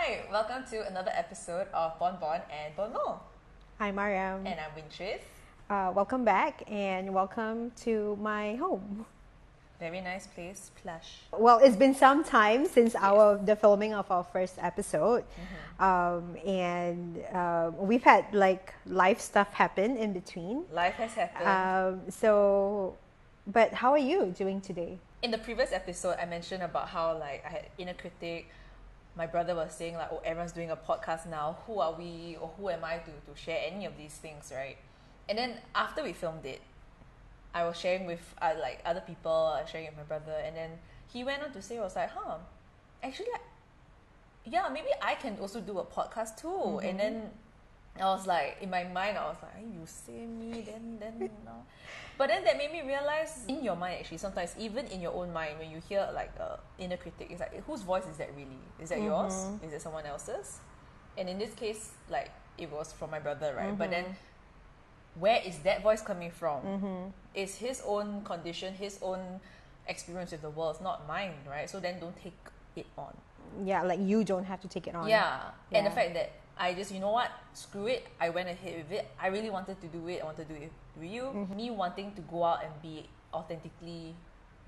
Hi, welcome to another episode of Bonbon and Bonbon. I'm Maryam. And I'm Wyntrice. Welcome back and welcome to my home. Very nice place, plush. Well, it's been some time since the filming of our first episode. We've had like life stuff happen in between. Life has happened. But how are you doing today? In the previous episode, I mentioned about how like I had inner critic. My brother was saying like, oh, everyone's doing a podcast now. Who are we or who am I to share any of these things, right? And then after we filmed it, I was sharing with like other people, sharing with my brother, and then he went on to say, I was like, actually, yeah, maybe I can also do a podcast too. Mm-hmm. And then I was like, in my mind, I was like, you say me, then you know. But then that made me realize, in your mind actually, sometimes even in your own mind, when you hear like inner critic, it's like, whose voice is that really? Is that yours? Is it someone else's? And in this case, like, it was from my brother, right? But then, where is that voice coming from? It's his own condition, his own experience with the world. It's not mine, right? So then don't take it on. Yeah, like you don't have to take it on. Yeah. And the fact that I just, you know what, screw it, I went ahead with it. I really wanted to do it. I wanted to do it with you. Me wanting to go out and be authentically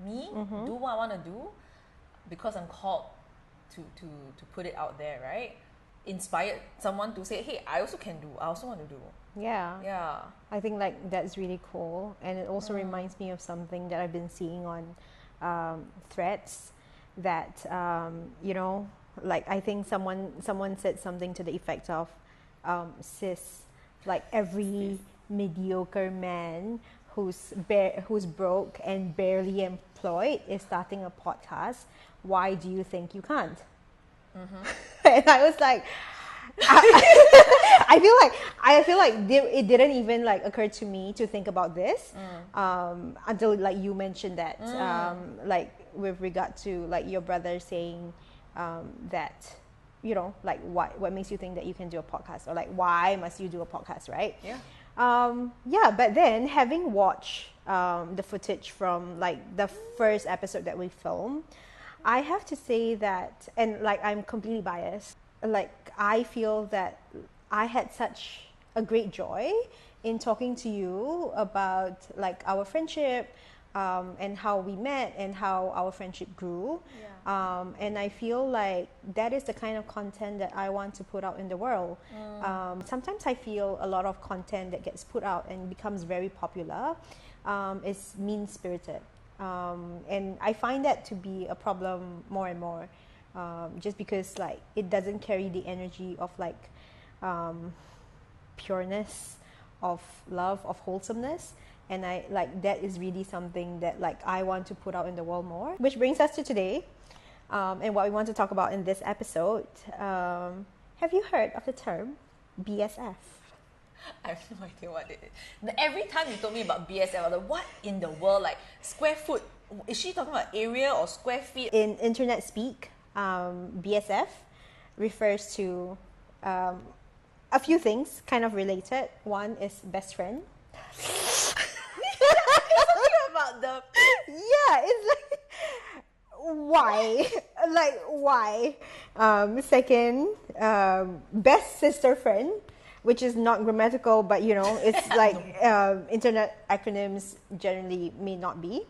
me, do what I want to do, because I'm called to put it out there, right? Inspired someone to say, hey, I also can do, I also want to do. Yeah. I think like that's really cool. And it also reminds me of something that I've been seeing on threads that, like I think someone said something to the effect of, sis, like every mediocre man who's broke and barely employed is starting a podcast. Why do you think you can't? And I was like, I feel like it didn't even like occur to me to think about this until like you mentioned that like with regard to like your brother saying that, you know, like what makes you think that you can do a podcast, or like why must you do a podcast, right? But then having watched the footage from like the first episode that we filmed, I have to say that, and like I'm completely biased, like I feel that I had such a great joy in talking to you about like our friendship and how we met and how our friendship grew. And I feel like that is the kind of content that I want to put out in the world. Sometimes I feel a lot of content that gets put out and becomes very popular is mean-spirited. And I find that to be a problem more and more, just because like it doesn't carry the energy of like pureness, of love, of wholesomeness. And I like that is really something that like I want to put out in the world more. Which brings us to today, and what we want to talk about in this episode. Have you heard of the term BSF? I have no idea what it is. Every time you told me about BSF, I was like, what in the world? Like, square foot? Is she talking about area or square feet? In internet speak, BSF refers to a few things kind of related. One is best friend. About the... Yeah, it's like... Why? Like, why? Second, best sister friend, which is not grammatical, but you know, it's like internet acronyms generally may not be.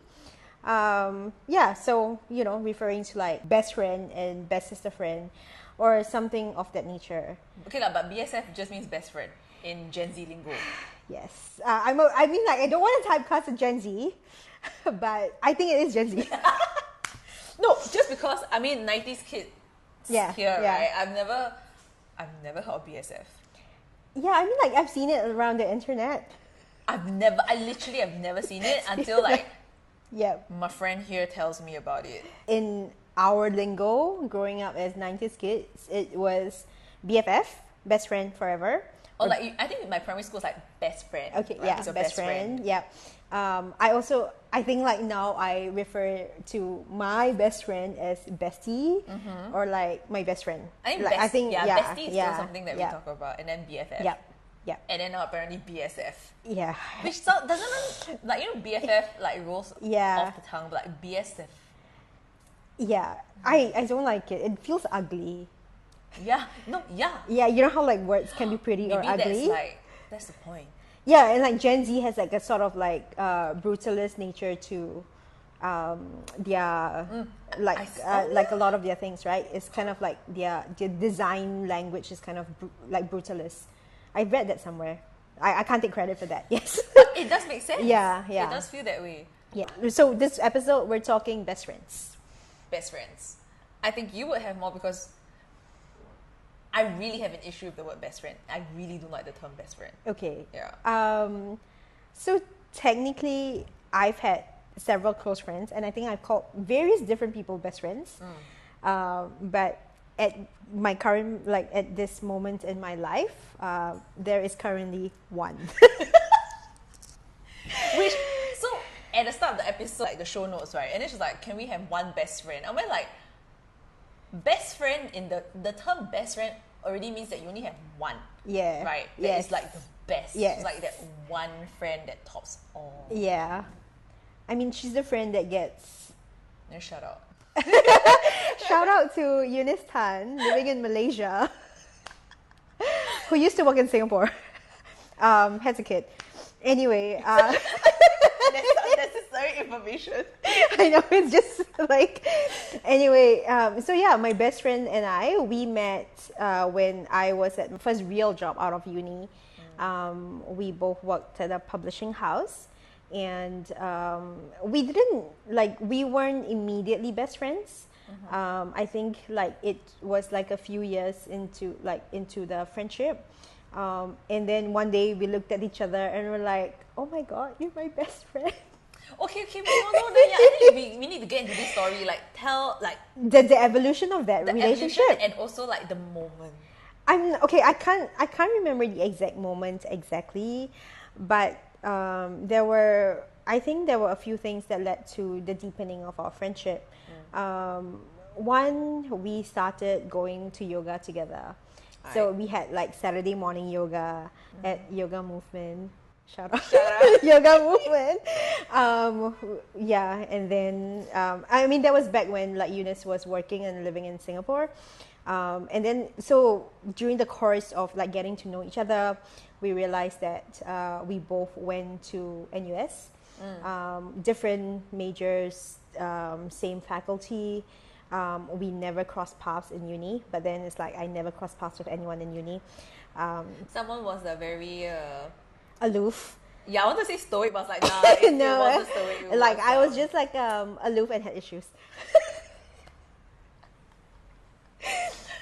So you know, referring to like best friend and best sister friend, or something of that nature. Okay, but BSF just means best friend in Gen Z lingo. Yes, I mean, like I don't want to typecast a Gen Z, but I think it is Gen Z. No, just because I mean 90s kids here, right? I've never heard of BSF. Yeah, I mean, like I've seen it around the internet. I literally have never seen it until like my friend here tells me about it. In our lingo, growing up as 90s kids, it was BFF, best friend forever. Or like, I think my primary school is like best friend. Okay, right? yeah, best friend. Yeah. I think like now I refer to my best friend as bestie, or like my best friend. Bestie is still something that we talk about, and then BFF. Yeah. And then now apparently BSF. Yeah. Which doesn't like, you know, BFF like rolls off the tongue, but like BSF. Yeah, I don't like it. It feels ugly. Yeah, no, yeah. Yeah, you know how like words can be pretty or Maybe ugly. that's the point. Yeah, and like Gen Z has like a sort of like brutalist nature to their like a lot of their things, right? It's kind of like their design language is kind of like brutalist. I read that somewhere. I can't take credit for that. Yes. It does make sense. Yeah. It does feel that way. Yeah. So this episode we're talking best friends. Best friends. I think you would have more because I really have an issue with the word best friend. I really don't like the term best friend. Okay. Yeah. So technically, I've had several close friends, and I think I've called various different people best friends. But at my current, like at this moment in my life, there is currently one. Which, so at the start of the episode, like the show notes, right? And then she's like, can we have one best friend? I went like, best friend in the term best friend already means that you only have one. Yeah. Right? That Yes. is like the best. Yes. It's like that one friend that tops all. Yeah. I mean, she's the friend that gets... No, shut up. Shout out to Eunice Tan, living in Malaysia, who used to work in Singapore. Has a kid. Anyway, That's unnecessary information. I know, it's just like... Anyway, so yeah, my best friend and I, we met when I was at my first real job out of uni. We both worked at a publishing house. And we weren't immediately best friends. I think like it was like a few years into the friendship. And then one day we looked at each other and we're like, oh my God, you're my best friend. Okay, no, yeah, I think we need to get into this story. Like, tell like The evolution of that the relationship. evolution and also like the moment. I can't remember the exact moment exactly, but I think there were a few things that led to the deepening of our friendship. One, we started going to yoga together. So we had like Saturday morning yoga at Yoga Movement. Shout out. Yoga Movement. Yeah, and then I mean that was back when like Eunice was working and living in Singapore. And then so during the course of like getting to know each other, we realized that we both went to NUS, different majors, same faculty. We never crossed paths in uni, but then it's like I never crossed paths with anyone in uni. Someone was a very aloof. yeah, I want to say stoic, but I was like, nah, it wasn't stoic. Like I was just like aloof and had issues.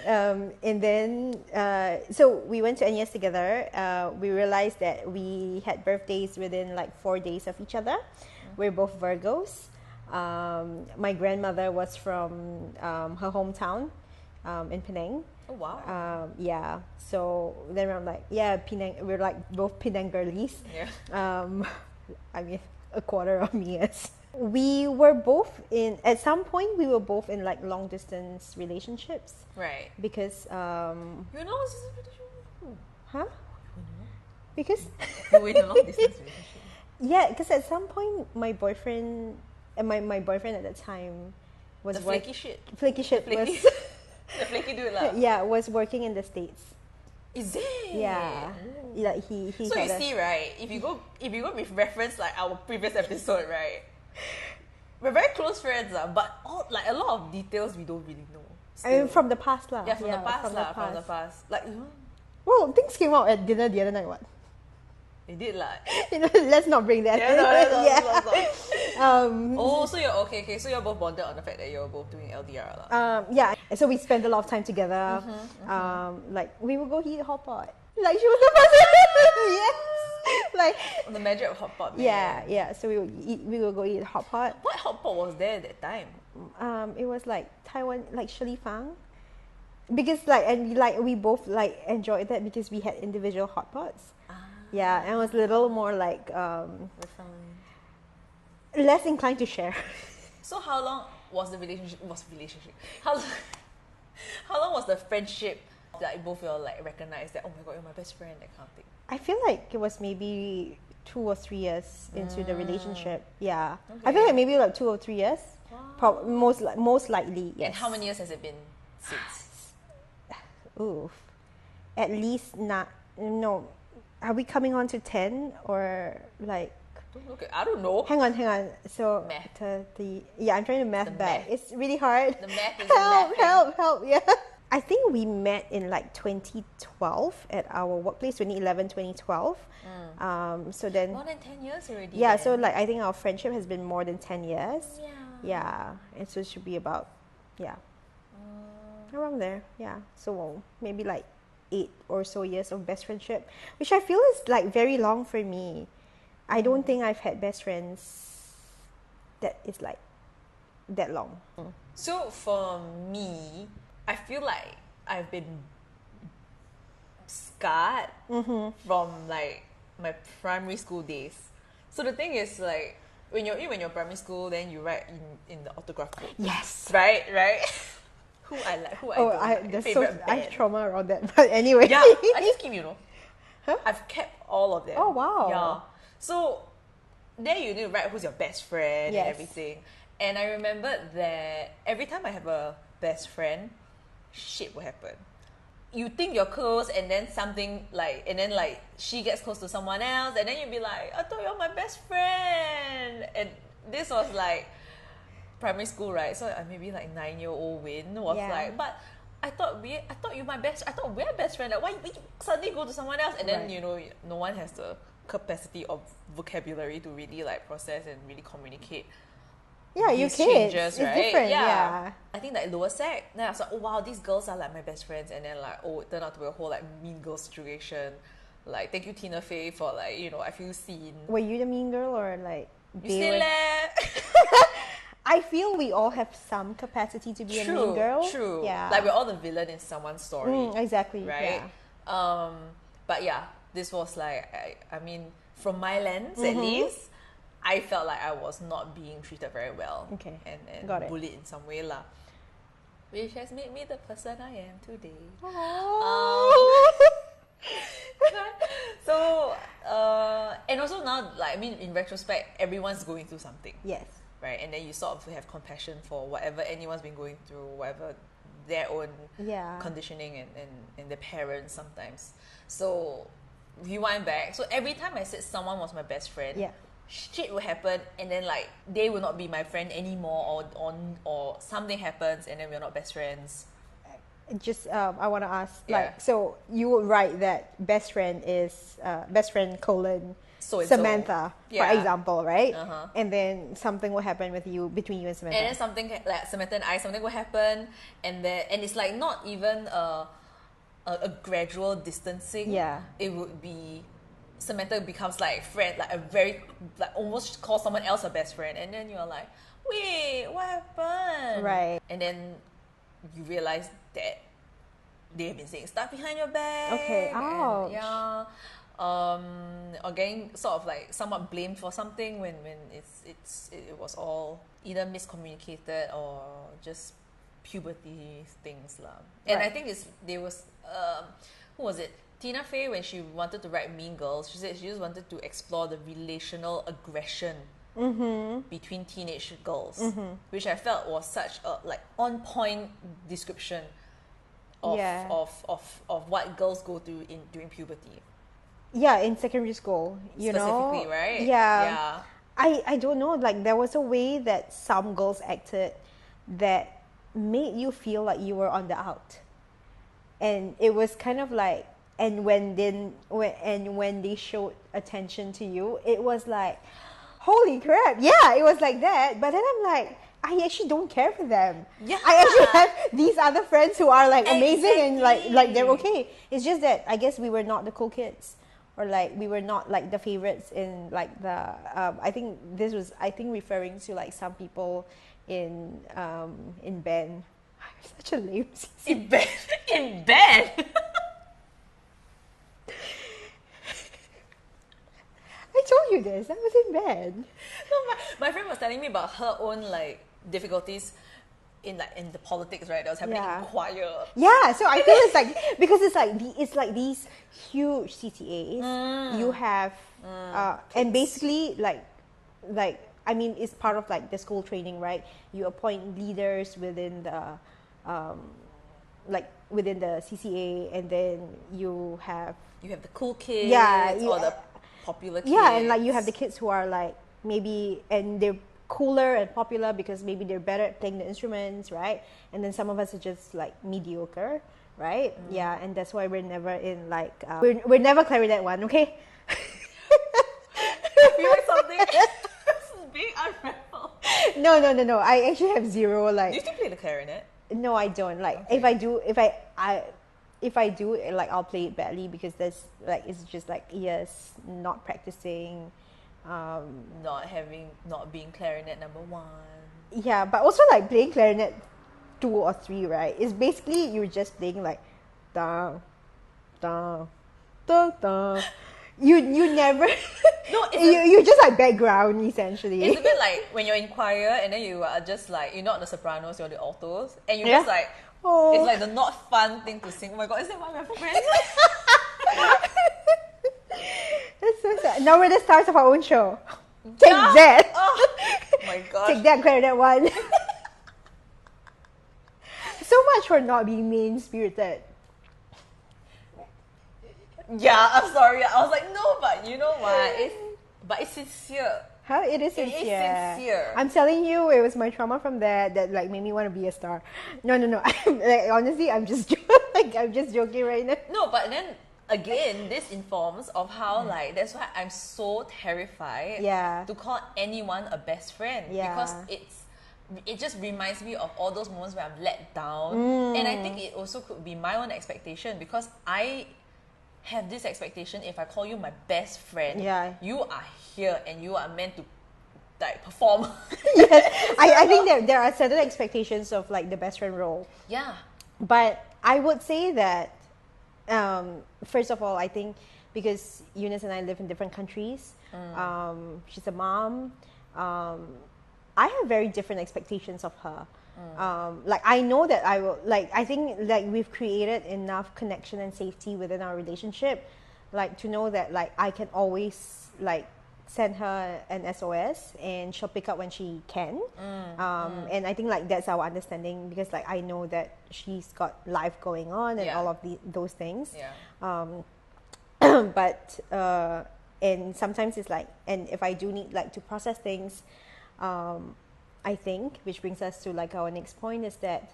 And then, so we went to NES together. We realized that we had birthdays within like 4 days of each other. We're both Virgos. My grandmother was from her hometown in Penang. Oh wow. Yeah. So then I'm like, yeah, Penang. We're like both Penang girlies. Yeah. I mean, a quarter of me is. We were both at some point we were both in like long distance relationships. Right. Because You're in a long distance relationship? huh? Because You were in a long distance relationship. yeah, because at some point my boyfriend my boyfriend at that time was The flaky shit. flaky shit Flaky. was The flaky dude lah. yeah, was working in the States. Is it? Yeah. Ooh. Like he So had you see, right? If you go with reference like our previous episode, right? We're very close friends, but a lot of details we don't really know. I mean, from the past lah. from the past. Like, Well, things came out at dinner the other night. What? it did lah. Let's not bring that. Yeah, no. Yeah. So you're okay. So you're both bonded on the fact that you're both doing LDR lah. Yeah. So we spent a lot of time together. Like we would go eat hot pot. Like she was the person. Yes. Like The magic of hot pot. Man. yeah. So we would go eat hot pot. What hot pot was there at that time? It was like Taiwan, like Shirley Fang. Because we both like enjoyed that because we had individual hot pots. Yeah, and it was a little more like less inclined to share. So how long was the relationship? How long was the friendship? Like both of you all like recognized that, oh my god, you're my best friend, that kind of thing. I feel like it was maybe 2 or 3 years into the relationship. Yeah, Okay. I feel like maybe like 2 or 3 years. Wow. Most likely. Yes. And how many years has it been since? Oof. At least not, no. Are we coming on to 10 or like? Okay, I don't know. Hang on. So, Math. 30. Yeah, I'm trying to math The back. math. It's really hard. The math is Help. Yeah. I think we met in like 2012 at our workplace, 2011, 2012. So then. More than 10 years already. Yeah, then. so like I think our friendship has been more than 10 years. Yeah. Yeah, and so it should be about, around there. Yeah, so maybe like 8 or so years of best friendship, which I feel is like very long for me. I don't think I've had best friends that is like that long. So for me, I feel like I've been scarred from like my primary school days. So the thing is like when you're primary school, then you write in the autograph book. Yes. Right. Who I don't like. There's Favorite I have band. trauma around that. But anyway. Yeah, I just keep, Huh? I've kept all of them. Oh, wow. Yeah. So then you need to write who's your best friend Yes. and everything. And I remembered that every time I have a best friend, shit will happen. You think you're close, and then she gets close to someone else, and then you'll be like, I thought you're my best friend. And this was like primary school, right? So maybe like 9-year-old Wyn was like, but I thought we're best friends. Like, why you suddenly go to someone else? And then no one has the capacity of vocabulary to really like process and really communicate. Yeah, you these kids. changes, It's right? different. Yeah. I think like lower sec. Then I was like, oh wow, these girls are like my best friends, and then like it turned out to be a whole like mean girl situation. Like thank you Tina Fey for like I feel seen. Were you the mean girl or like? You still there? I feel we all have some capacity to be a mean girl. True. Yeah. Like we're all the villain in someone's story. Exactly. Right. Yeah. But yeah, this was like I mean, from my lens at least, I felt like I was not being treated very well. Okay. And Got it. bullied in some way lah. Which has made me the person I am today. So and also now, like I mean, in retrospect, everyone's going through something. Yes. Right, and then you sort of have compassion for whatever anyone's been going through, whatever their own conditioning and their parents sometimes. So rewind back. So every time I said someone was my best friend, shit will happen, and then like they will not be my friend anymore, or something happens, and then we're not best friends. Just I want to ask, like, so you would write that best friend is best friend colon Samantha, for example, right? And then something will happen between you and Samantha. And then something like Samantha and I, something will happen, and it's like not even a gradual distancing. Yeah, it would be Samantha becomes like friend, like a very like almost call someone else a best friend, and then you're like, wait, what happened? Right, and then you realize that they have been saying stuff behind your back. Okay, ouch. And, or getting sort of like somewhat blamed for something when it was all either miscommunicated or just puberty things lah. And I think there was who was it? Tina Fey, when she wanted to write Mean Girls, she said she just wanted to explore the relational aggression between teenage girls, which I felt was such a like on point description of what girls go through during puberty. Yeah, in secondary school, specifically, right? Yeah. I don't know, like there was a way that some girls acted that made you feel like you were on the out. And it was kind of like, and when they showed attention to you, it was like, holy crap, yeah, it was like that. But then I'm like, I actually don't care for them. Yeah. I actually have these other friends who are like amazing and like they're okay. It's just that I guess we were not the cool kids, or like we were not like the favorites in like the I think referring to like some people in band. I'm such a lame in band. I told you this. I was in bed. No, my friend was telling me about her own like difficulties in the politics, right? That was happening in choir. Yeah, so I feel it's like because it's like these huge CTAs you have, and basically like I mean it's part of like the school training, right? You appoint leaders within the like within the CCA, and then you have the cool kids, or the popular kids. Yeah, and like you have the kids who are like maybe, and they're cooler and popular because maybe they're better at playing the instruments, right? And then some of us are just like mediocre, right? Yeah, and that's why we're never in like we're never clarinet one, okay? I feel like something is being unraveled. No. I actually have zero like. Do you still play the clarinet? No, I don't. Like Okay. if I do, like I'll play it badly because there's like it's just like years not practicing. Not being clarinet number one. Yeah, but also like playing clarinet 2 or 3, right? It's basically you're just playing like da da da da. You never No, you're just like background essentially. It's a bit like when you're in choir and then you are just like, you're not the sopranos, you're the altos, and you're Yeah. just like, Oh. it's like the not fun thing to sing. Oh my god, is that why we're friends? That's so sad. Now we're the stars of our own show. Take Yeah. that. Oh my gosh. Take that, clarinet one. So much for not being mean spirited. Yeah, I'm sorry. I was like, no, but you know what? It's sincere. Huh? It is It is sincere. sincere. I'm telling you, it was my trauma from that like made me want to be a star. No. Like, honestly, I'm just I'm just joking right now. No, but then again, this informs of how like that's why I'm so terrified Yeah. to call anyone a best friend, Yeah. because it just reminds me of all those moments where I'm let down, and I think it also could be my own expectation, because I have this expectation, if I call you my best friend, Yeah. you are here and you are meant to like perform. Yes, I think that there are certain expectations of like the best friend role. Yeah. But I would say that, first of all, I think because Eunice and I live in different countries, she's a mom, I have very different expectations of her. Like I know that I will, like I think like we've created enough connection and safety within our relationship, like to know that like I can always like send her an SOS and she'll pick up when she can. And I think like that's our understanding, because like I know that she's got life going on and Yeah. all of those things. Yeah. But and sometimes it's like, and if I do need like to process things, I think, which brings us to like our next point, is that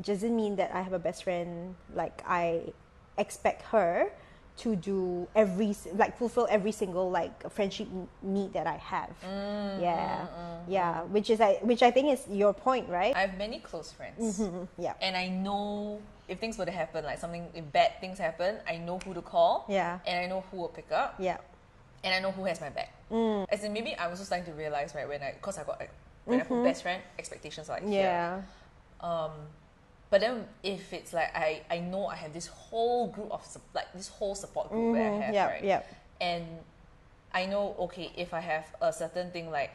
doesn't mean that I have a best friend like I expect her to do fulfill every single like friendship need that I have. Yeah, which I think is your point, right? I have many close friends. Yeah. And I know if things were to happen, like if bad things happen, I know who to call. Yeah. And I know who will pick up. Yeah. And I know who has my back. As in, maybe I'm also starting to realize, right, because I got like, when I put best friend, expectations are like here. Yeah. But then if it's like I know I have this whole group of this whole support group that I have, right? Yeah. And I know, okay, if I have a certain thing like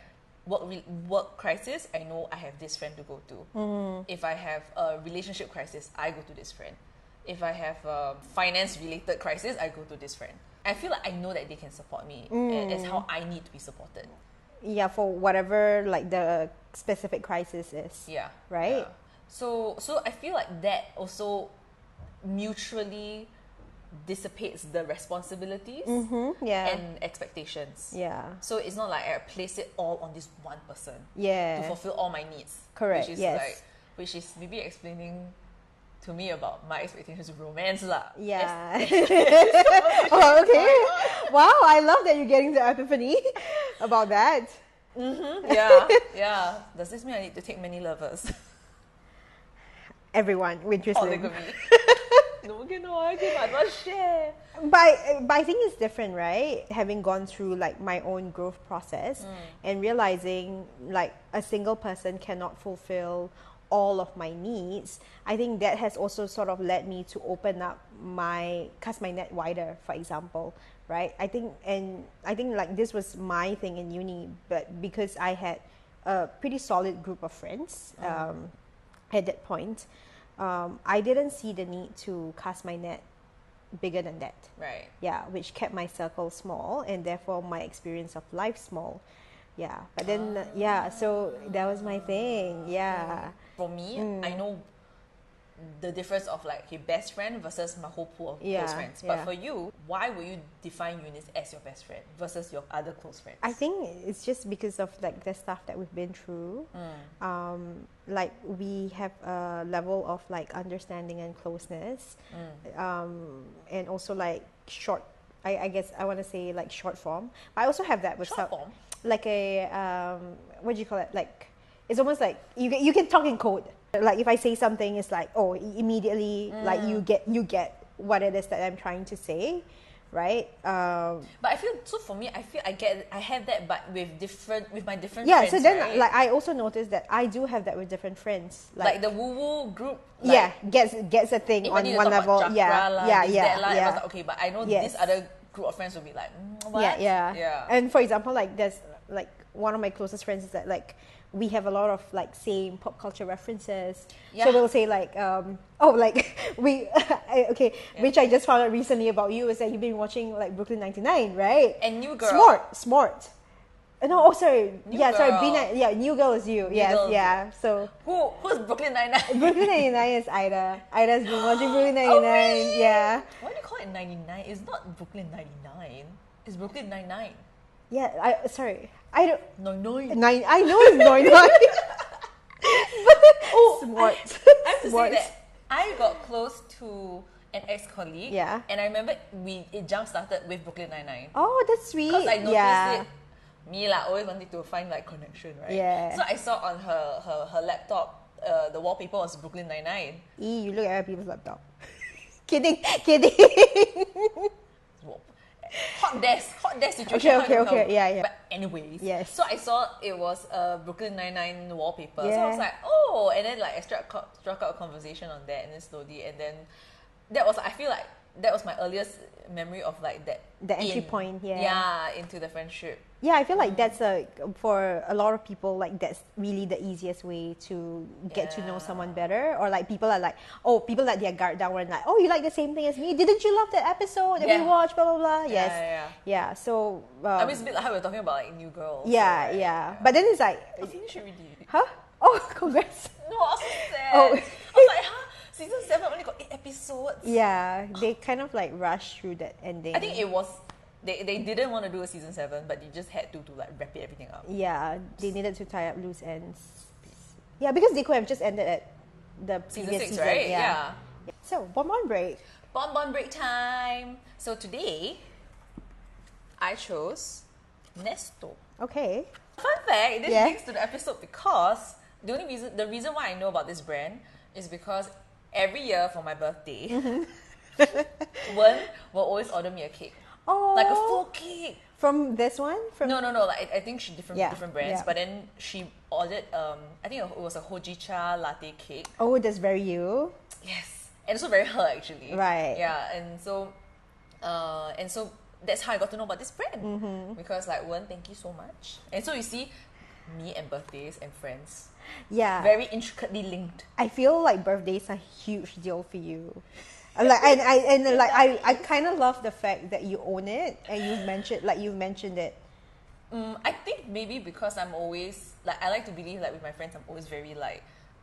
work crisis, I know I have this friend to go to. If I have a relationship crisis, I go to this friend. If I have a finance related crisis, I go to this friend. I feel like I know that they can support me as how I need to be supported. Yeah, for whatever like the specific crisis is. Yeah. Right? Yeah. So I feel like that also mutually dissipates the responsibilities Yeah. and expectations. Yeah. So it's not like I place it all on this one person Yeah. to fulfill all my needs. Correct, Which is yes. which is maybe explaining to me about my expectations of romance lah. Yeah. Oh, okay. Wow, I love that you're getting the epiphany about that. Yeah. Does this mean I need to take many lovers? Everyone, Wyntrice. Oh, look at me. No, I cannot share. But I think it's different, right? Having gone through like my own growth process and realizing like a single person cannot fulfill all of my needs, I think that has also sort of led me to open up cast my net wider, for example, right? I think like this was my thing in uni, but because I had a pretty solid group of friends at that point, I didn't see the need to cast my net bigger than that. Right. Yeah, which kept my circle small and therefore my experience of life small. Yeah, but then so that was my thing. Yeah. For me, I know the difference of like your best friend versus my whole pool of close friends. But for you, why would you define Eunice as your best friend versus your other close friends? I think it's just because of like the stuff that we've been through. Like we have a level of like understanding and closeness, and also like short. I guess I want to say like short form. I also have that with short form, like a what do you call it? Like it's almost like you can talk in code. Like if I say something, it's like immediately like you get what it is that I'm trying to say, right? But I feel so for me, I have that, but with my different yeah. friends. So then, right? like I also noticed that I do have that with different friends. Like the woo woo group. Like, gets a thing on one level. Chakra, Yeah. Like, okay, but I know this other group of friends will be like, what? Yeah. And for example, like there's like one of my closest friends is that like we have a lot of like same pop culture references. So we'll say like which I just found out recently about you is that you've been watching like Brooklyn 99, right? And New Girl. Smart. No, sorry. New Girl. Sorry, New Girl is you. So who's Brooklyn 99? Brooklyn 99 is Ida. Ida's been watching Brooklyn 99. Really? Yeah. Why do you call it 99? It's not Brooklyn 99. It's Brooklyn 99. Yeah, I don't. Nine. I know it's 99. Smart. I have to say that I got close to an ex-colleague. Yeah. And I remember it jump started with Brooklyn 99. Oh, that's sweet. Because I noticed it. Me always wanted to find like connection, right? Yeah. So I saw on her laptop, the wallpaper was Brooklyn 99. You look at other people's laptop. Kidding. Hot desk situation. Okay. Yeah. But anyways, yes. So I saw it was a Brooklyn 99 wallpaper. Yeah. So I was like, and then like I struck out a conversation on that, and then slowly, and then I feel like that was my earliest memory of like that. The entry point, into the friendship. Yeah, I feel like that's for a lot of people, like that's really the easiest way to get to know someone better. Or like people are like, people let their guard down and like, you like the same thing as me? Didn't you love that episode that we watched? Blah blah blah. Yes. Yeah. So I mean, it's a bit like how we were talking about like New Girl. Yeah. But then it's like, I finished it already. Huh? Oh, congrats. No, I was so sad. I was like, Season 7 only got 8 episodes. Yeah, they kind of like rushed through that ending. I think it was they didn't want to do a season 7, but they just had to like wrap everything up. Yeah, they needed to tie up loose ends. Yeah, because they could have just ended at the previous season 6, season, right? Yeah. So Bonbon Break. Bonbon Break time. So today, I chose Nesuto. Okay. Fun fact: this links to the episode because the reason why I know about this brand is because every year for my birthday, Wyn will always order me a cake. Oh, like a full cake. From this one? No. Like, I think she different brands. But then she ordered, I think it was a hojicha latte cake. Oh, that's very you. Yes, and also very her actually. Right. Yeah, and so that's how I got to know about this brand because like Wyn, thank you so much. And so you see, me and birthdays and friends. Yeah. Very intricately linked. I feel like birthdays are a huge deal for you. I kind of love the fact that you own it and you've mentioned it. I think maybe because I'm always like, I like to believe like with my friends I'm always very like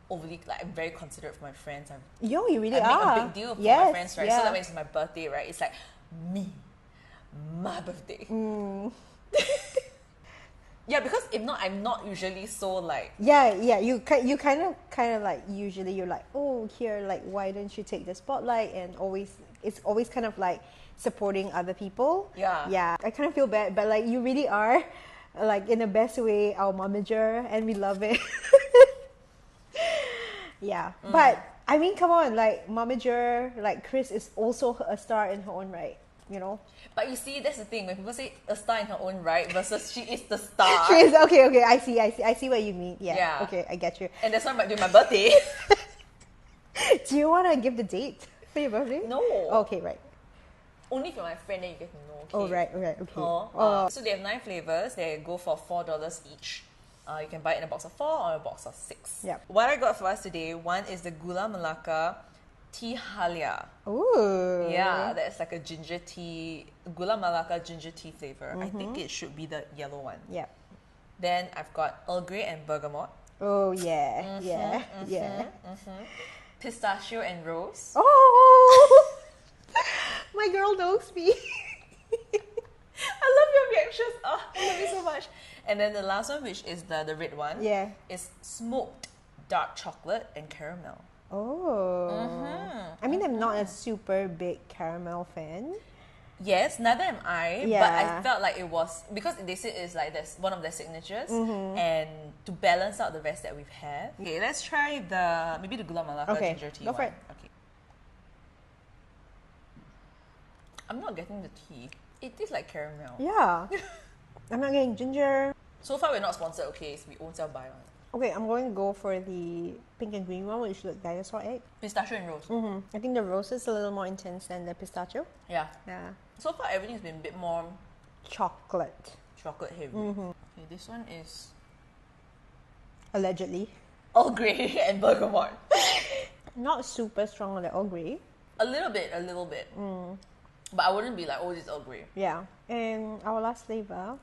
overly like I'm very considerate for my friends. You really I are. make a big deal for my friends, right? So that when it's my birthday, right, it's like my birthday. Yeah, because if not, I'm not usually so like... Yeah, you kind of like, usually you're like, here, like, why don't you take the spotlight? And it's always kind of like supporting other people. Yeah, I kind of feel bad, but like, you really are, like, in the best way, our momager, and we love it. Yeah, but, I mean, come on, like, momager, like, Chris is also a star in her own right. You know, but you see, that's the thing. When people say a star in her own right versus she is the star. She is okay. I see what you mean. Yeah. Okay, I get you. And that's why I'm doing my birthday. Do you want to give the date for your birthday? No. Okay, right. Only if you're my friend, then you get to know. Okay? Oh, right. Okay. So they have 9 flavors. They go for $4 each. You can buy it in a box of 4 or a box of 6. Yeah. What I got for us today, one is the Gula Melaka Tea Halia. Ooh. Yeah, that's like a ginger tea, Gula Melaka ginger tea flavor. I think it should be the yellow one. Yeah. Then I've got Earl Grey and Bergamot. Oh, yeah. pistachio and rose. Oh, my girl knows me. I love your reactions. Oh, I love you so much. And then the last one, which is the red one, is smoked dark chocolate and caramel. Oh. I mean, I'm not a super big caramel fan. Yes, neither am I. Yeah. But I felt like it was, because they said it's like that's one of their signatures, and to balance out the rest that we've had. Okay, let's try maybe the Gula Melaka ginger tea. Go for it. Okay. I'm not getting the tea. It tastes like caramel. Yeah. I'm not getting ginger. So far, we're not sponsored, okay? So we own self buy one. Okay, I'm going to go for the pink and green one, which looks dinosaur egg. Pistachio and rose. I think the rose is a little more intense than the pistachio. Yeah. Yeah. So far, everything's been a bit more Chocolate. chocolate heavy. Okay, this one is Allegedly. Earl Grey and bergamot. Not super strong on the Earl Grey. A little bit. But I wouldn't be like, oh, this is Earl Grey. Yeah. And our last flavor,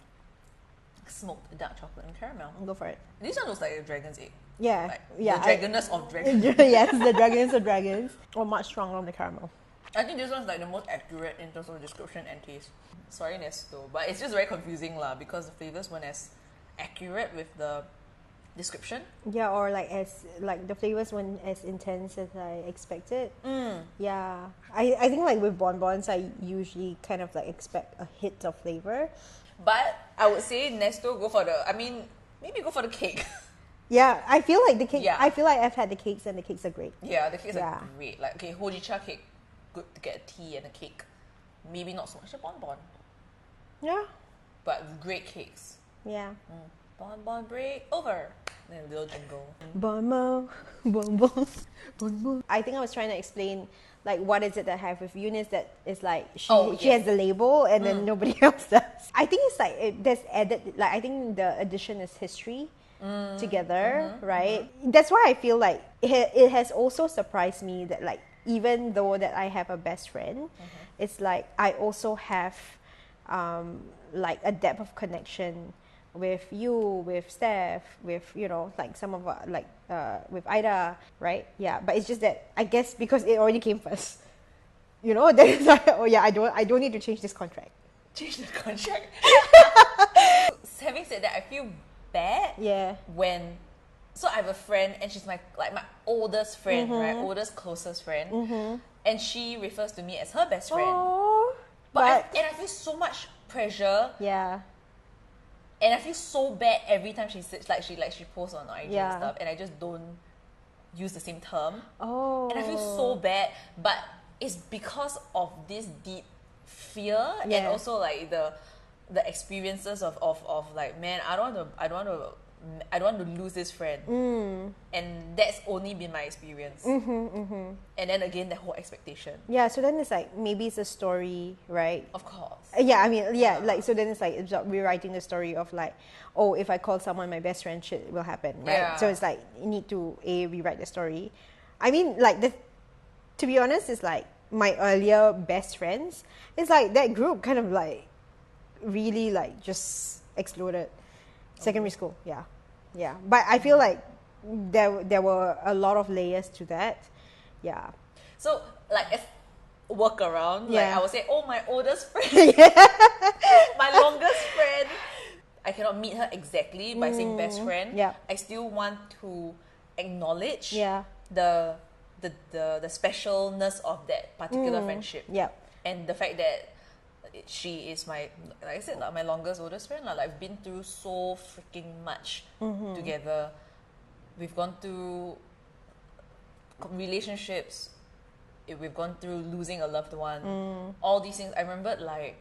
Smoked dark chocolate and caramel. go for it. This one looks like a dragon's egg. Yeah. Like yeah. the dragonness of dragons. Yes, the dragons of dragons. Or much stronger on the caramel. I think this one's like the most accurate in terms of description and taste. Sorry, Nesuto, but it's just very confusing lah because the flavors weren't as accurate with the description. Yeah, or like the flavors weren't as intense as I expected. Yeah. I think like with bonbons, I usually kind of like expect a hit of flavor. But I would say Nesuto maybe go for the cake. Yeah, I feel like the cake. Yeah. I feel like I've had the cakes and the cakes are great. Yeah, the cakes are great. Like, okay, hojicha cake, good to get a tea and a cake. Maybe not so much a bonbon, Yeah. but great cakes. Yeah. Bonbon break over. Then a little jingle. Bonbon, bonbon, bonbon. I think I was trying to explain like what is it that I have with Eunice that is like she has the label and then nobody else does. I think it's like there's added, like I think the addition is history together, right? That's why I feel like it has also surprised me that like even though that I have a best friend, it's like I also have like a depth of connection with you, with Steph, with like some of like with Ida, right? Yeah, but it's just that I guess because it already came first, then it's like, oh yeah, I don't need to change this contract. Change the contract. Having said that, I feel bad. Yeah. So I have a friend, and she's my oldest friend, right? Oldest, closest friend, and she refers to me as her best friend. Oh, I feel so much pressure. Yeah. And I feel so bad every time she sits she posts on IG and stuff, and I just don't use the same term. Oh. And I feel so bad, but it's because of this deep fear and also like the experiences of like, man, I don't want to lose this friend. And that's only been my experience. And then again, the whole expectation. Yeah, so then it's like, maybe it's a story, right? Of course. Yeah, I mean, like, so then it's like, it's rewriting the story of like, oh, if I call someone my best friend, shit will happen, right? Yeah. So it's like, you need to, rewrite the story. I mean, like, to be honest, it's like, my earlier best friends, it's like, that group kind of like, really like, just exploded. Secondary school, yeah. But I feel like there were a lot of layers to that. Yeah. So like as workaround, like I would say, oh, my oldest friend, my longest friend. I cannot meet her exactly by saying best friend. Yeah. I still want to acknowledge the specialness of that particular friendship. Yeah. And the fact that she is my longest, oldest friend. Like, I've been through so freaking much together. We've gone through relationships. We've gone through losing a loved one. All these things. I remembered like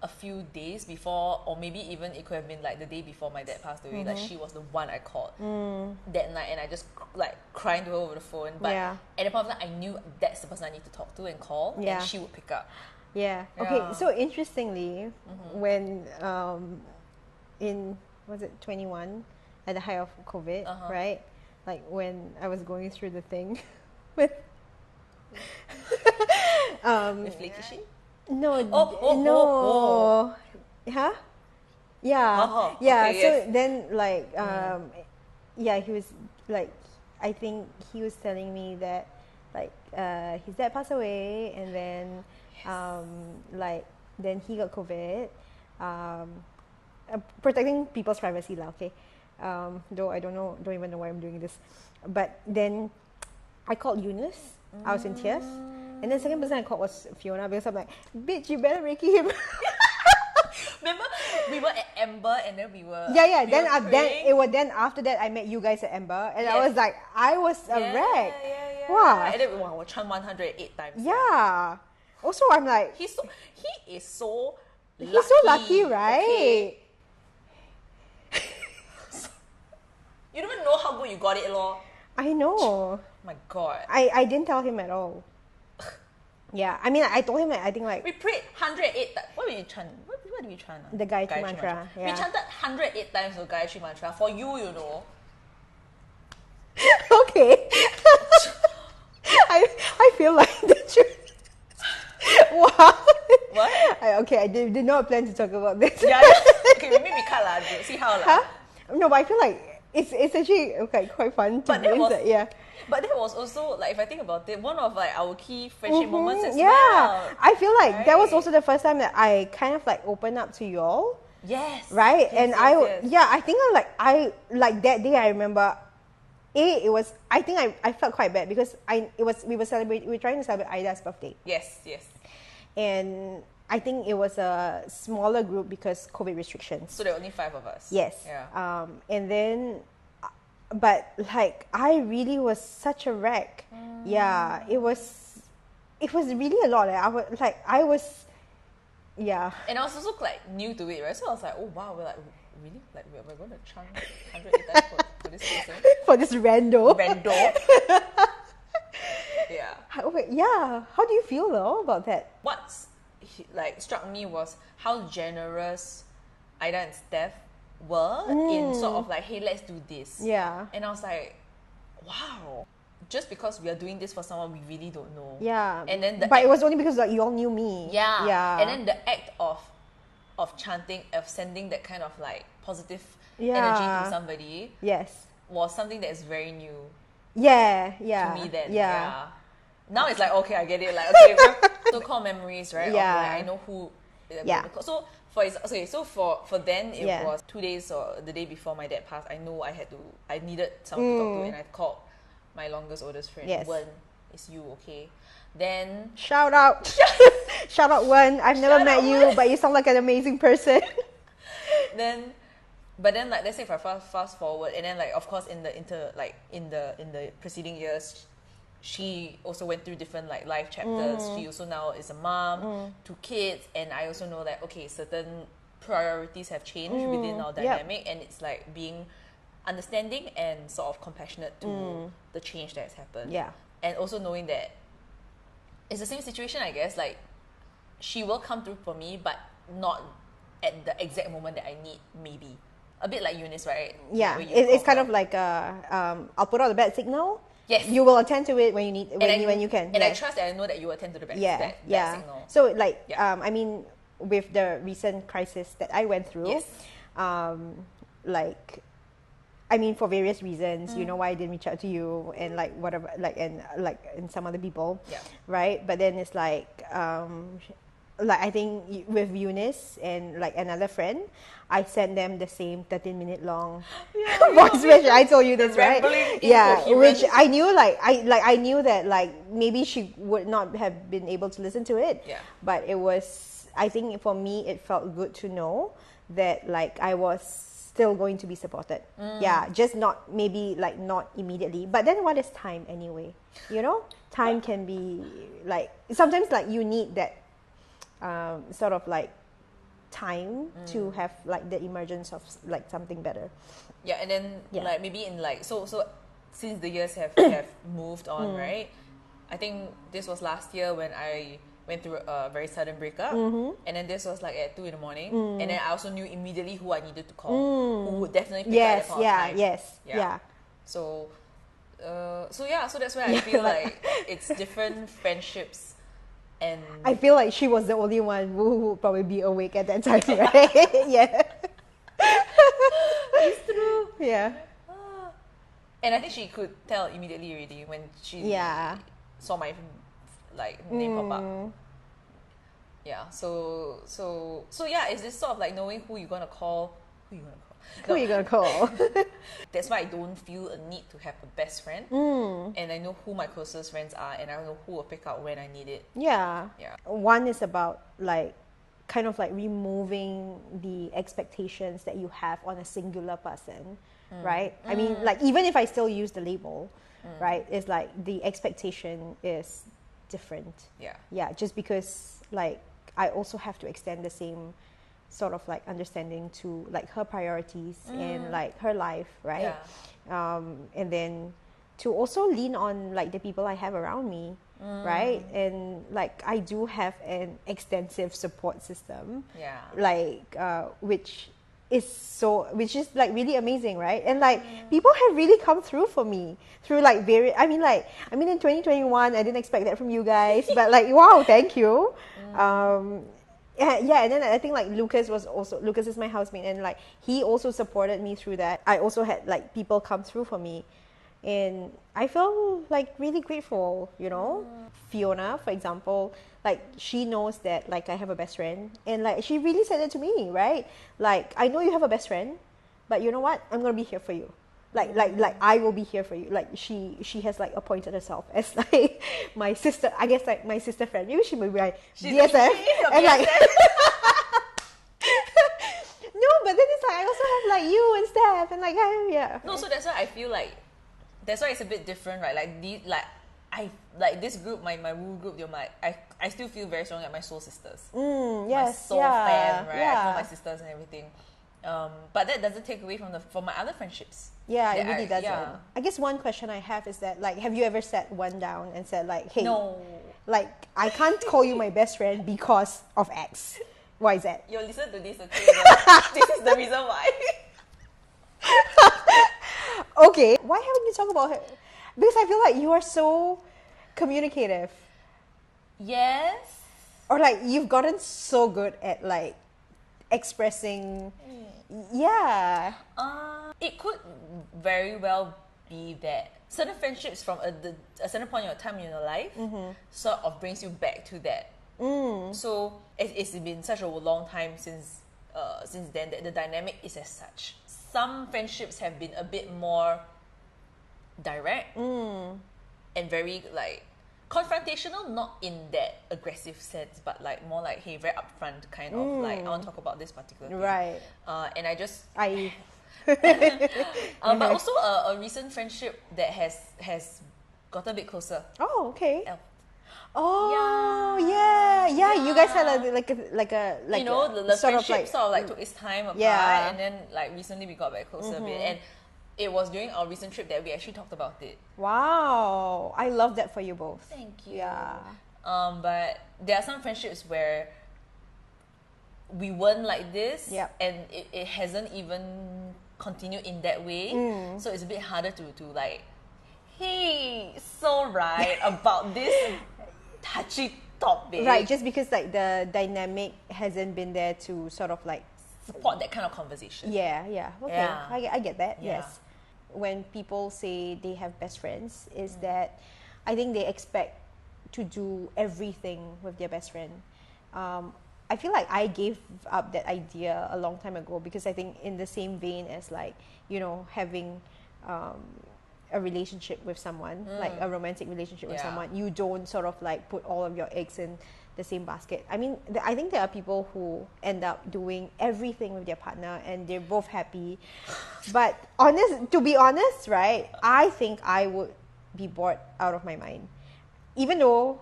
a few days before, or maybe even it could have been like the day before my dad passed away. Like, she was the one I called that night, and I just like crying to her over the phone. But at the point of time, I knew that's the person I need to talk to and call, and she would pick up. Yeah. Okay. So interestingly, when was it 21 at the height of COVID, right? Like when I was going through the thing with with Flaky Sheep? No. Huh? Yeah. Okay, so then like he was like I think he was telling me that like his dad passed away, and then like then he got COVID. Protecting people's privacy lah, okay. Though I don't even know why I'm doing this. But then I called Eunice. I was in tears. And then second person I called was Fiona, because I'm like, bitch, you better Reiki him. Remember, we were at Amber, and then we were Then after that I met you guys at Amber, and I was like, I was a wreck. Wow. And then we chant 108 times. Yeah. Also, I'm like, he is so lucky. He's so lucky, right? Okay. You don't even know how good you got it, lor. I know. My God. I didn't tell him at all. Yeah, I mean, I told him that I think like we prayed 108 times. What did we chant? What did we chant? The Gayatri mantra. Yeah. We chanted 108 times the Gayatri mantra for you, you know. Okay. I feel like the truth. Wow. What? I did not plan to talk about this. Yeah. Okay, maybe we cut lah. See how lah. Huh? No, but I feel like it's actually quite fun to But that was also, like, if I think about it, one of like our key friendship moments as well. Yeah, I feel like that was also the first time that I kind of like opened up to you all. Yes. Right? Yes, and I think I like that day I remember. It was, I think I felt quite bad because we were trying to celebrate Aida's birthday. Yes. And I think it was a smaller group because COVID restrictions. So there were only 5 of us. Yes. Yeah. And then, but like I really was such a wreck. Yeah, it was really a lot. I was. Yeah. And I was also like new to it, right? So I was like, oh wow, we're like really like we're going to chant 108 times for this person. For this rando. Yeah. Yeah. How do you feel though about that? What's like struck me was how generous Aida and Steph were in sort of like, hey, let's do this. Yeah. And I was like, wow. Just because we are doing this for someone we really don't know. Yeah. And then it was only because like you all knew me. Yeah. Yeah. And then the act of chanting, of sending that kind of like positive energy to somebody. Yes. Was something that is very new. Yeah. To me then. Yeah. Now it's like, okay, I get it. Like, okay, so-called memories, right? Yeah. Of, like, I know who. Yeah. So for then it was 2 days or the day before my dad passed. I know I needed someone to talk to, and I called my oldest friend. Yes. Wyn, it's you, okay? Then shout out Wyn. I've never met you, but you sound like an amazing person. But then like, let's say if I fast forward, and then like, of course in the preceding years, she also went through different like life chapters. She also now is a mom, 2 kids, and I also know that okay, certain priorities have changed within our dynamic, and it's like being understanding and sort of compassionate to the change that has happened. Yeah. And also knowing that it's the same situation, I guess, like she will come through for me, but not at the exact moment that I need, maybe. A bit like Eunice, right? Yeah, it's kind of like I'll put out a bad signal. Yes. You will attend to it when you need, when you can. And I trust that I know that you will attend to the bad signal. So like, I mean, with the recent crisis that I went through, like, I mean, for various reasons, you know why I didn't reach out to you and like whatever, and some other people, right? But then it's like I think with Eunice and like another friend, I sent them the same 13-minute long voice message. I told you this, right? Yeah, which I knew I knew that like maybe she would not have been able to listen to it. Yeah. But it was, I think for me, it felt good to know that like I was still going to be supported. Yeah, just not immediately. But then what is time anyway? You know, time can be like, sometimes like you need that sort of like time to have like the emergence of like something better. Yeah, and then like maybe in like so since the years have moved on, right? I think this was last year when I went through a very sudden breakup, and then this was like at 2 in the morning, and then I also knew immediately who I needed to call, who would definitely pick up the time. So that's why I feel like it's different friendships. And I feel like she was the only one who would probably be awake at that time, right? Yeah. It's true. Yeah. And I think she could tell immediately already when she saw my name pop up. Yeah, so yeah, it's this sort of like knowing who you're gonna call. Who you gonna call? That's why I don't feel a need to have a best friend. And I know who my closest friends are, and I know who will pick up when I need it. Yeah. One is about like kind of like removing the expectations that you have on a singular person, right? I mean, like even if I still use the label, right, it's like the expectation is different. Yeah, just because like I also have to extend the same sort of like understanding to like her priorities and like her life, right? And then to also lean on like the people I have around me, right? And like I do have an extensive support system, like which is like really amazing, right? And like people have really come through for me through like in 2021 I didn't expect that from you guys, but like wow, thank you. And then I think like Lucas is my housemate, and like he also supported me through that. I also had like people come through for me, and I feel like really grateful, you know. Fiona, for example, like she knows that like I have a best friend, and like she really said it to me, right? Like, I know you have a best friend, but you know what? I'm gonna be here for you. Like I will be here for you. Like she has like appointed herself as like my sister. I guess like my sister friend. Maybe she may be like BFF. And like no, but then it's like I also have like you and Steph and like No, so that's why I feel like that's why it's a bit different, right? Like this group, my woo group, I still feel very strong at my soul sisters. My soul fam, right? I call my sisters and everything. But that doesn't take away from my other friendships. Yeah, it really doesn't. I guess one question I have is that like, have you ever sat one down and said like, hey, no, like I can't call you my best friend because of X, Y, Z. Yo, listen to this, okay? This is the reason why. Okay, why haven't you talked about her? Because I feel like you are so communicative. Yes. Or like you've gotten so good at like expressing. Yeah. It could very well be that certain friendships from a certain point in time in your life sort of brings you back to that. So it's been such a long time since then that the dynamic is as such. Some friendships have been a bit more direct and very like confrontational, not in that aggressive sense, but like more like, hey, very upfront kind of like, I want to talk about this particular thing. Right. And but also a recent friendship that has gotten a bit closer. Oh, okay. Elf. Oh, yeah. You guys had like you know, the sort friendship of sort of like took its time apart, and then like recently we got back closer a bit, and it was during our recent trip that we actually talked about it. Wow, I love that for you both. Thank you. Yeah. But there are some friendships where we weren't like this, and it hasn't even continued in that way. So it's a bit harder to like, hey, so right about this touchy topic. Right, just because like the dynamic hasn't been there to sort of like support that kind of conversation. Yeah. Okay, Yeah. I get that. Yeah. Yes. When people say they have best friends, is that I think they expect to do everything with their best friend. I feel like I gave up that idea a long time ago, because I think in the same vein as like, you know, having a relationship with someone, like a romantic relationship with someone, you don't sort of like put all of your eggs in the same basket. I mean, I think there are people who end up doing everything with their partner and they're both happy. But to be honest, right, I think I would be bored out of my mind. Even though,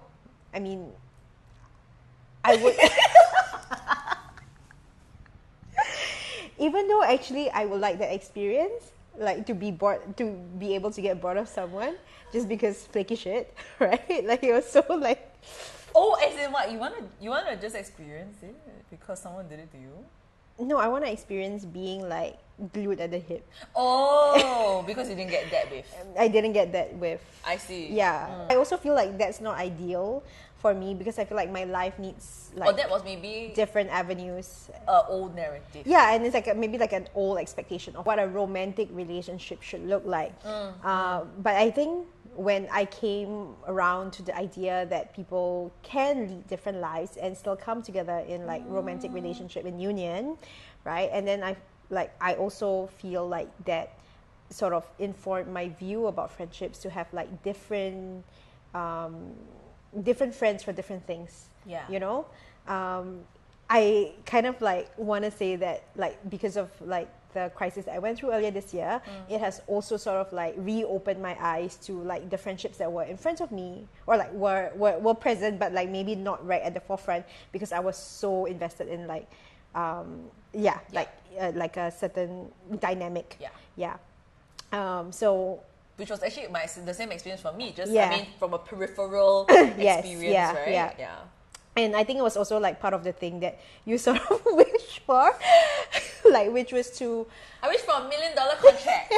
I mean, I would... Even though actually I would like that experience, like to be bored, to be able to get bored of someone just because flaky shit, right? Like it was so like... Oh, as in what? You wanna just experience it because someone did it to you? No, I want to experience being like glued at the hip. Oh, because you didn't get that with... I didn't get that with... I see. Yeah. I also feel like that's not ideal for me, because I feel like my life needs like that was maybe different avenues. Old narrative. Yeah, and it's like maybe like an old expectation of what a romantic relationship should look like. But I think when I came around to the idea that people can lead different lives and still come together in like romantic relationship and union, right? And then I also feel like that sort of informed my view about friendships, to have like different friends for different things. Yeah. You know? I kind of like want to say that, like, because of like the crisis that I went through earlier this year, it has also sort of like reopened my eyes to like the friendships that were in front of me, or like were present, but like maybe not right at the forefront, because I was so invested in like like a certain dynamic. So which was actually the same experience for me. Just Yeah. I mean, from a peripheral Yes, experience, right? yeah. And I think it was also like part of the thing that you sort of wish for, like, which was to I wish for $1 million contract,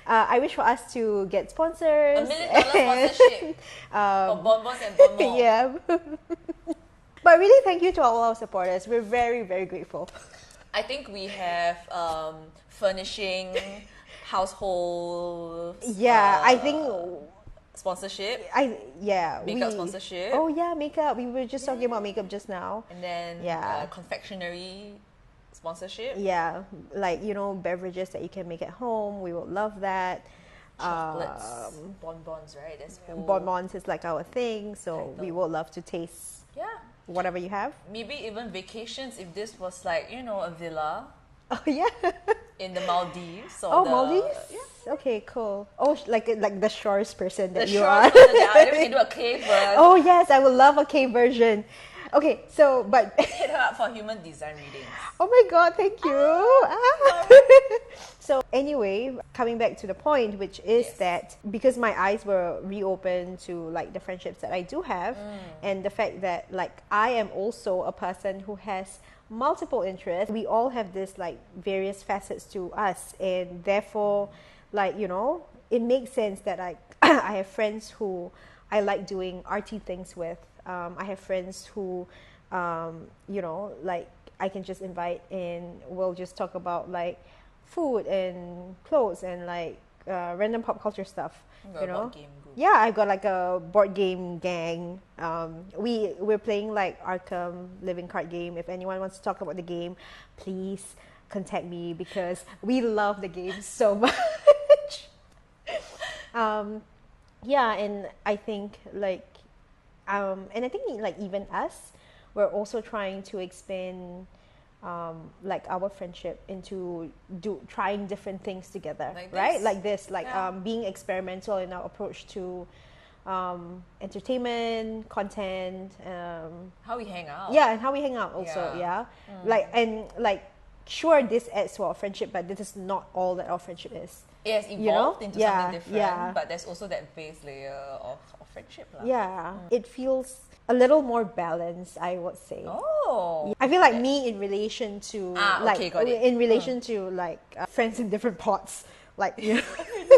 I wish for us to get sponsors. $1 million sponsorship for Bonbons and Bonbons. Yeah. But really, thank you to all our supporters. We're very, very grateful. I think we have furnishing, household. I think sponsorship. Makeup sponsorship. Oh yeah, makeup. We were just talking about makeup just now. And then confectionery sponsorship. Yeah, like, you know, beverages that you can make at home. We would love that. Chocolates, bonbons, right? That's cool. Bonbons is like our thing, so Title. we would love to taste whatever you have. Maybe even vacations, if this was like, you know, a villa. Oh yeah. In the Maldives. Or Maldives? Yeah. Okay, cool. Oh, like the shores person that The you short are. version, maybe we can do a cave version. Oh yes, I would love a cave version. Okay, so but Hit her up for human design readings. oh my god, thank you. So anyway, coming back to the point, which is that because my eyes were reopened to like the friendships that I do have, and the fact that like I am also a person who has multiple interests. We all have this like various facets to us, and therefore, like, you know, it makes sense that I I have friends who I like doing arty things with. I have friends who you know, like I can just invite and we'll just talk about like food and clothes and like random pop culture stuff. You know, board game group. yeah, I got like a board game gang. We're playing like Arkham living card game. If anyone wants to talk about the game, please contact me, because we love the game so much. And I think like and I think like even us, we're also trying to expand like our friendship into trying different things together, like right? this. Like this, like being experimental in our approach to entertainment, content, how we hang out. and how we hang out also, like sure, this adds to our friendship, but this is not all that our friendship is. It has evolved into something different, yeah. but there's also that base layer of friendship. It feels a little more balanced, I would say. Oh, I feel like me in relation to like okay, got it. in relation to like friends in different pots, like you know,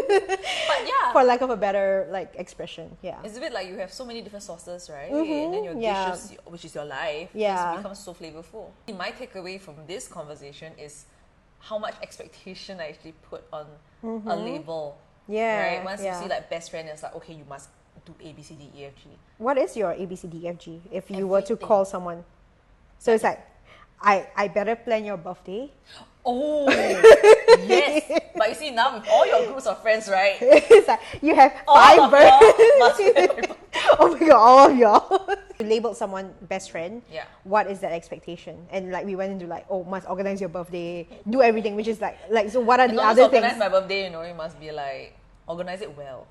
but for lack of a better like expression. It's a bit like you have so many different sauces, right? Mhm, And then your yeah. dishes, which is your life, Yeah. just becomes so flavorful. My takeaway from this conversation is how much expectation I actually put on a label. Yeah, Right? Once yeah. you see like best friend, it's like, okay, you must do A, B, C, D, E, F, G. What is your ABCDFG if you were to Everything. call someone? So it's like, I better plan your birthday. Oh, yes. But you see, now with all your groups of friends, right? It's like you have All 5 of y'all must birthdays. plan my birthday. Oh my god, all of y'all. You labeled someone best friend. Yeah. What is that expectation? And like we went into like, oh, must organize your birthday, do everything, which is like so what are the Not just other organize things? my birthday, you know, you must be like, organize it well.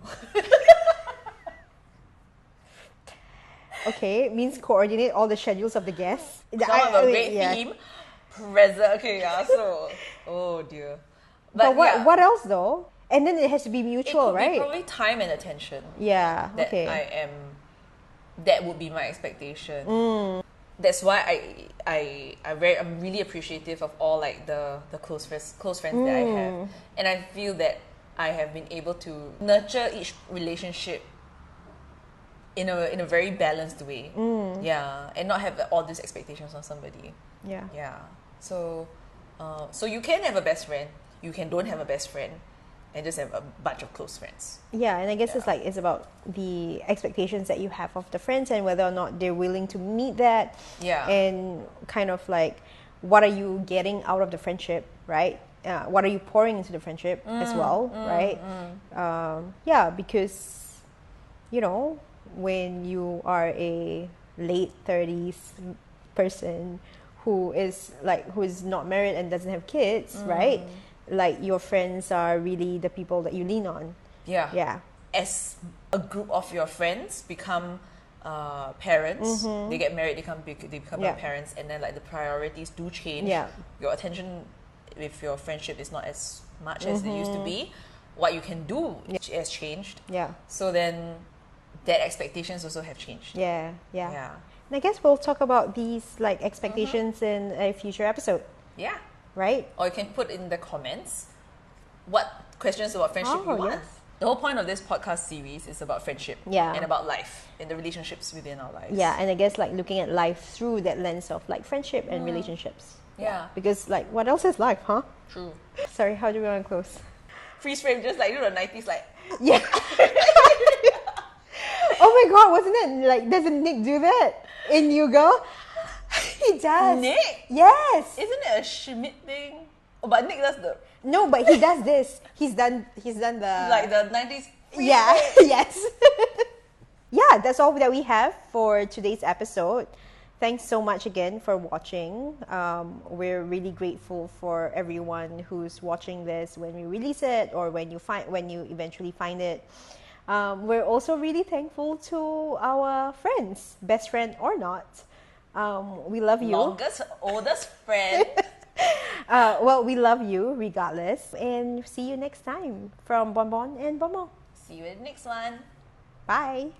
Okay, means coordinate all the schedules of the guests. Come up with a great yeah. theme. Present. Okay, so, oh dear. But yeah, what else though? And then it has to be it mutual, could right? be probably time and attention. Yeah. That Okay. that would be my expectation. That's why I'm really appreciative of all like the close friends that I have, and I feel that I have been able to nurture each relationship in a very balanced way. Yeah, and not have all these expectations on somebody. Yeah. Yeah. So you can have a best friend, you can don't have a best friend, and just have a bunch of close friends. Yeah, and I guess it's about the expectations that you have of the friends and whether or not they're willing to meet that. Yeah. And kind of like, what are you getting out of the friendship, right? What are you pouring into the friendship as well, right? Yeah, because, when you are a late 30s person who is not married and doesn't have kids, right? Like, your friends are really the people that you lean on. Yeah. Yeah. As a group of your friends become parents, they get married, they become parents, and then like the priorities do change. Yeah. Your attention with your friendship is not as much as it used to be. What you can do has changed. Yeah. So then that expectations also have changed. Yeah. Yeah. And I guess we'll talk about these like expectations in a future episode. Yeah. Right? Or you can put in the comments what questions about friendship you want. Yes. The whole point of this podcast series is about friendship. Yeah. And about life and the relationships within our lives. Yeah, and I guess like looking at life through that lens of like friendship and relationships. Yeah. Because like, what else is life, huh? True. Sorry, how do we want to close? Freeze frame, just like the 90s, like. Yeah. Oh my god, wasn't it like, doesn't Nick do that in New Girl? He does. Nick? Yes. Isn't it a Schmidt thing? Oh, but Nick does the. No, but he does this. He's done the. Like the 90s. Yeah, yes. Yeah, that's all that we have for today's episode. Thanks so much again for watching. We're really grateful for everyone who's watching this when we release it or when you eventually find it. We're also really thankful to our friends, best friend or not. We love you. Longest, oldest friend. Well, we love you regardless. And see you next time from Bonbon and Bonbon. See you in the next one. Bye.